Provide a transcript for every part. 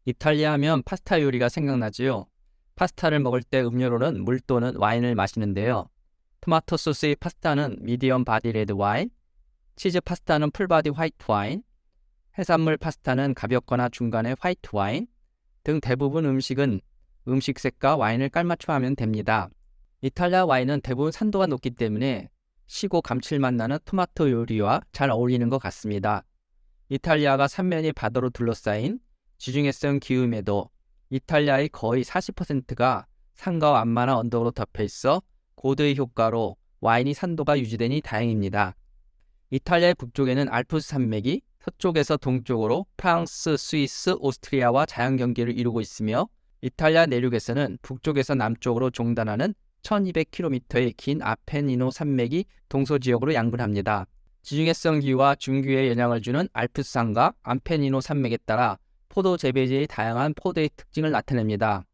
이탈리아 하면 파스타 요리가 생각나지요. 파스타를 먹을 때 음료로는 물 또는 와인을 마시는데요. 토마토 소스의 파스타는 미디엄 바디 레드 와인, 치즈 파스타는 풀 바디 화이트 와인, 해산물 파스타는 가볍거나 중간의 화이트 와인 등 대부분 음식은 음식색과 와인을 깔맞춤 하면 됩니다. 이탈리아 와인은 대부분 산도가 높기 때문에 시고 감칠맛 나는 토마토 요리와 잘 어울리는 것 같습니다. 이탈리아가 삼면이 바다로 둘러싸인 지중해성 기후임에도 이탈리아의 거의 40%가 산과 완만한 언덕으로 덮여 있어 고도의 효과로 와인이 산도가 유지되니 다행입니다. 이탈리아의 북쪽에는 알프스 산맥이, 서쪽에서 동쪽으로 프랑스, 스위스, 오스트리아와 자연경계를 이루고 있으며 이탈리아 내륙에서는 북쪽에서 남쪽으로 종단하는 1200km의 긴 아펜니노 산맥이 동서지역으로 양분합니다. 지중해성 기후와 중기후에 영향을 주는 알프스산과 아펜니노 산맥에 따라 포도 재배지의 다양한 포도의 특징을 나타냅니다.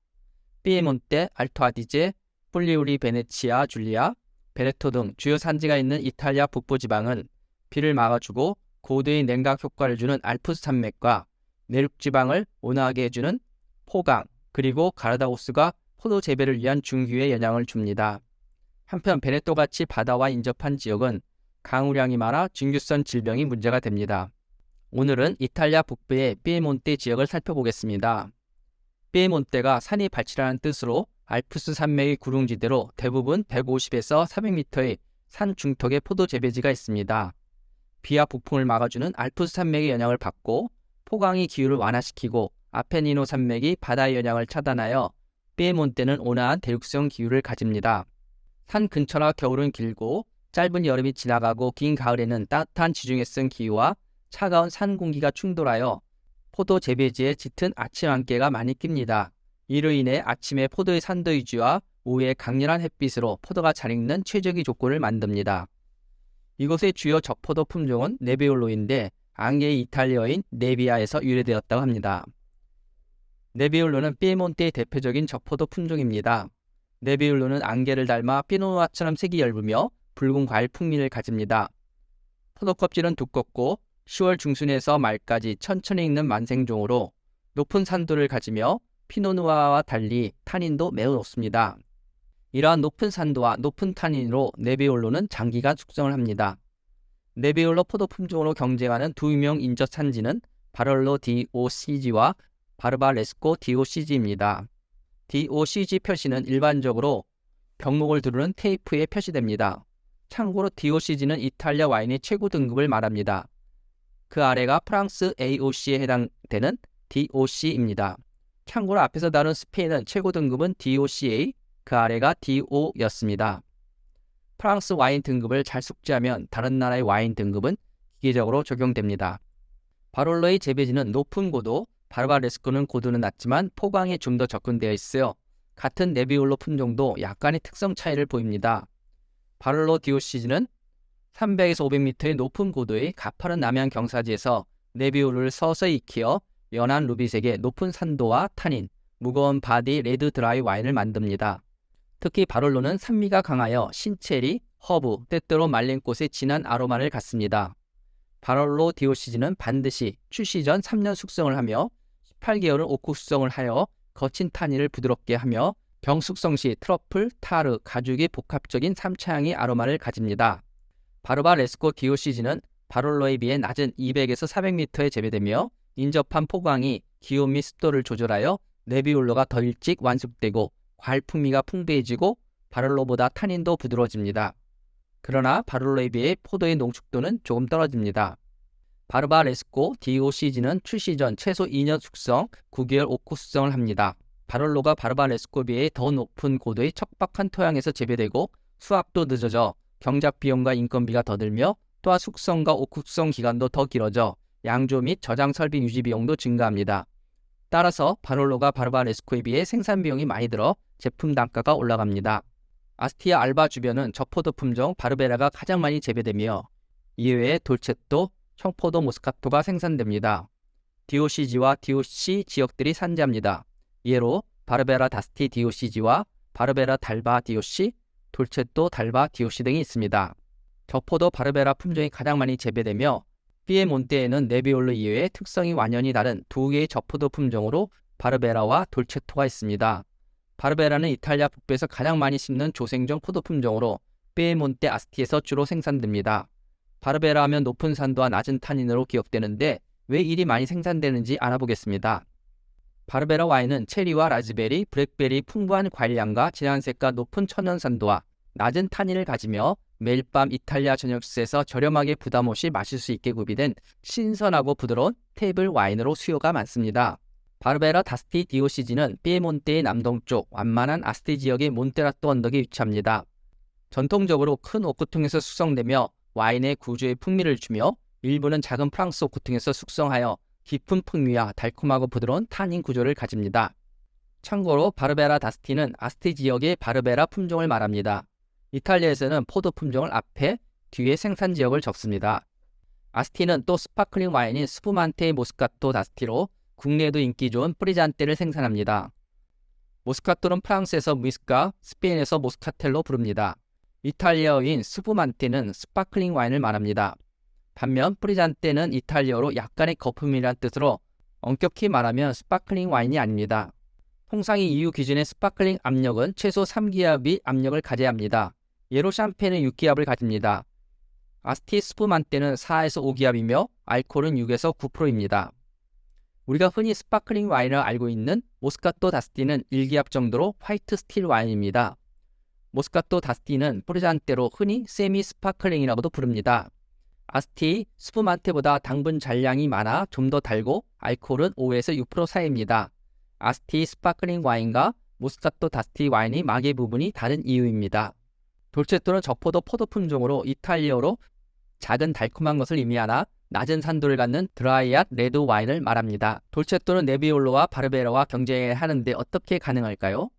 피에몬테, 알토 아디제, 폴리우리 베네치아 줄리아, 베네토 등 주요 산지가 있는 이탈리아 북부 지방은 비를 막아주고 고도의 냉각 효과를 주는 알프스 산맥과 내륙 지방을 온화하게 해주는 포강, 그리고 가라다고스가 포도 재배를 위한 중기후에 영향을 줍니다. 한편 베네토같이 바다와 인접한 지역은 강우량이 많아 진균성 질병이 문제가 됩니다. 오늘은 이탈리아 북부의 피에몬테 지역을 살펴보겠습니다. 피에몬테가 산이 발치라는 뜻으로 알프스 산맥의 구릉지대로 대부분 150에서 400m의 산 중턱에 포도 재배지가 있습니다. 비와 북풍을 막아주는 알프스 산맥의 영향을 받고 포강이 기후를 완화시키고 아펜니노 산맥이 바다의 영향을 차단하여 피에몬테는 온화한 대륙성 기후를 가집니다. 산 근처라 겨울은 길고 짧은 여름이 지나가고 긴 가을에는 따뜻한 지중해성 기후와 차가운 산 공기가 충돌하여 포도 재배지에 짙은 아침 안개가 많이 낍니다. 이로 인해 아침에 포도의 산도 유지와 오후에 강렬한 햇빛으로 포도가 잘 익는 최적의 조건을 만듭니다. 이곳의 주요 적포도 품종은 네비올로인데 앙리의 이탈리아인 네비아에서 유래되었다고 합니다. 네비올로는 피에몬테의 대표적인 적포도 품종입니다. 네비올로는 앙게를 닮아 피노누아처럼 색이 엷으며 붉은 과일 풍미를 가집니다. 포도 껍질은 두껍고 10월 중순에서 말까지 천천히 익는 만생종으로 높은 산도를 가지며 피노누아와 달리 타닌도 매우 높습니다. 이러한 높은 산도와 높은 타닌으로 네비올로는 장기간 숙성을 합니다. 네비올로 포도 품종으로 경쟁하는 두 유명 인접 산지는 바롤로 DOCG와 바르바레스코 DOCG입니다. DOCG 표시는 일반적으로 병목을 두르는 테이프에 표시됩니다. 참고로 DOCG는 이탈리아 와인의 최고 등급을 말합니다. 그 아래가 프랑스 AOC에 해당되는 DOC입니다. 참고로 앞에서 다룬 스페인은 최고 등급은 DOCA, 그 아래가 DO였습니다. 프랑스 와인 등급을 잘 숙지하면 다른 나라의 와인 등급은 기계적으로 적용됩니다. 바롤로의 재배지는 높은 고도, 바르바레스코는 고도는 낮지만 포강에 좀 더 접근되어 있어요. 같은 네비올로 품종도 약간의 특성 차이를 보입니다. 바롤로 DOCG는 300에서 500m의 높은 고도의 가파른 남양 경사지에서 네비올로를 서서히 익혀 연한 루비색의 높은 산도와 타닌, 무거운 바디 레드 드라이 와인을 만듭니다. 특히 바롤로는 산미가 강하여 신체리, 허브, 때때로 말린 꽃의 진한 아로마를 갖습니다. 바롤로 DOCG는 반드시 출시 전 3년 숙성을 하며 18개월은 오크 숙성을 하여 거친 타닌을 부드럽게 하며 병숙성 시 트러플, 타르, 가죽의 복합적인 3차향의 아로마를 가집니다. 바르바레스코 DOCG는 바롤로에 비해 낮은 200에서 400m에 재배되며 인접한 포강이 기온 및 습도를 조절하여 네비올로가 더 일찍 완숙되고 과일 풍미가 풍부해지고 바롤로보다 타닌도 부드러워집니다. 그러나 바롤로에 비해 포도의 농축도는 조금 떨어집니다. 바르바레스코 DOCG는 출시 전 최소 2년 숙성, 9개월 오크 숙성을 합니다. 바롤로가 바르바레스코에 비해 더 높은 고도의 척박한 토양에서 재배되고 수확도 늦어져 경작 비용과 인건비가 더 들며 또한 숙성과 오크 숙성 기간도 더 길어져 양조 및 저장 설비 유지 비용도 증가합니다. 따라서 바롤로가 바르바레스코에 비해 생산 비용이 많이 들어 제품 단가가 올라갑니다. 아스티아 알바 주변은 적포도 품종 바르베라가 가장 많이 재배되며 이외에 돌체토, 청포도 모스카토가 생산됩니다. DOCG와 DOC 지역들이 산지합니다. 예로 바르베라 다스티 DOCG와 바르베라 달바 DOC, 돌체토 달바 DOC 등이 있습니다. 적포도 바르베라 품종이 가장 많이 재배되며 피에몬테에는 네비올로 이외에 특성이 완연히 다른 두 개의 저포도 품종으로 바르베라와 돌체토가 있습니다. 바르베라는 이탈리아 북부에서 가장 많이 심는 조생종 포도 품종으로 피에몬테 아스티에서 주로 생산됩니다. 바르베라 하면 높은 산도와 낮은 탄닌으로 기억되는데 왜 이리 많이 생산되는지 알아보겠습니다. 바르베라 와인은 체리와 라즈베리, 블랙베리 풍부한 과일향과 진한 색과 높은 천연 산도와 낮은 탄닌을 가지며 매일 밤 이탈리아 저녁 식사에서 저렴하게 부담 없이 마실 수 있게 구비된 신선하고 부드러운 테이블 와인으로 수요가 많습니다. 바르베라 다스티 디오시지는 피에몬테의 남동쪽 완만한 아스티 지역의 몬테라토 언덕에 위치합니다. 전통적으로 큰 오크통에서 숙성되며 와인의 구조에 풍미를 주며 일부는 작은 프랑스 오크통에서 숙성하여 깊은 풍미와 달콤하고 부드러운 타닌 구조를 가집니다. 참고로 바르베라 다스티는 아스티 지역의 바르베라 품종을 말합니다. 이탈리아에서는 포도 품종을 앞에, 뒤에 생산 지역을 적습니다. 아스티는 또 스파클링 와인인 스푸만테 모스카토 다스티로 국내에도 인기 좋은 프리잔테를 생산합니다. 모스카토는 프랑스에서 무이스카, 스페인에서 모스카텔로 부릅니다. 이탈리아어인 스푸만테는 스파클링 와인을 말합니다. 반면 프리잔테는 이탈리아어로 약간의 거품이란 뜻으로 엄격히 말하면 스파클링 와인이 아닙니다. 통상 이 EU 기준의 스파클링 압력은 최소 3기압의 압력을 가져야 합니다. 예로 샴페인은 6기압을 가집니다. 아스티 스푸만테는 4에서 5기압이며 알코올은 6에서 9%입니다. 우리가 흔히 스파클링 와인을 알고 있는 모스카토 다스티는 1기압 정도로 화이트 스틸 와인입니다. 모스카토 다스티는 프리잔테로 흔히 세미 스파클링이라고도 부릅니다. 아스티 스푸만테보다 당분 잔량이 많아 좀 더 달고 알코올은 5에서 6% 사이입니다. 아스티 스파클링 와인과 모스카토 다스티 와인의 마개 부분이 다른 이유입니다. 돌체토는 저포도 포도 품종으로 이탈리아어로 작은 달콤한 것을 의미하나 낮은 산도를 갖는 드라이앗 레드 와인을 말합니다. 돌체토는 네비올로와 바르베라와 경쟁을 하는데 어떻게 가능할까요?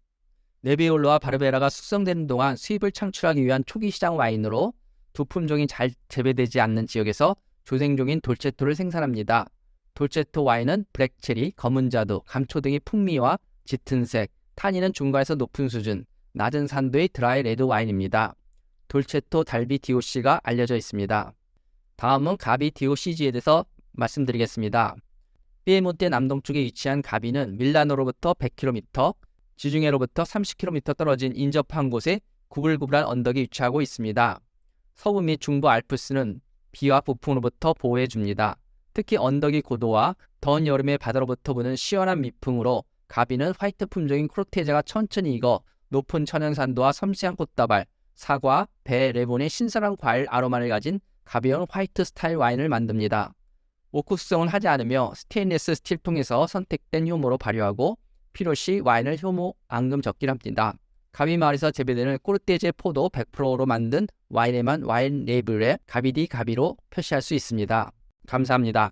네비올로와 바르베라가 숙성되는 동안 수입을 창출하기 위한 초기 시장 와인으로 두 품종이 잘 재배되지 않는 지역에서 조생종인 돌체토를 생산합니다. 돌체토 와인은 블랙체리, 검은 자두, 감초 등의 풍미와 짙은 색, 탄닌은 중간에서 높은 수준, 낮은 산도의 드라이 레드 와인입니다. 돌체토 달비 DOC가 알려져 있습니다. 다음은 가비 DOCG에 대해서 말씀드리겠습니다. 피에몬테 남동쪽에 위치한 가비는 밀라노로부터 100km, 지중해로부터 30km 떨어진 인접한 곳에 구불구불한 언덕에 위치하고 있습니다. 서부 및 중부 알프스는 비와 부풍으로부터 보호해줍니다. 특히 언덕의 고도와 더운 여름에 바다로부터 부는 시원한 미풍으로 가비는 화이트 품종인 크로테제가 천천히 익어 높은 천연산도와 섬세한 꽃다발, 사과, 배, 레몬의 신선한 과일 아로마를 가진 가벼운 화이트 스타일 와인을 만듭니다. 오크 숙성은 하지 않으며 스테인리스 스틸통에서 선택된 효모로 발효하고 필요시 와인을 효모 앙금 적기합니다. 가비 마을에서 재배되는 꼬르테제 포도 100%로 만든 와인에만 와인 레이블에 가비 디 가비로 표시할 수 있습니다. 감사합니다.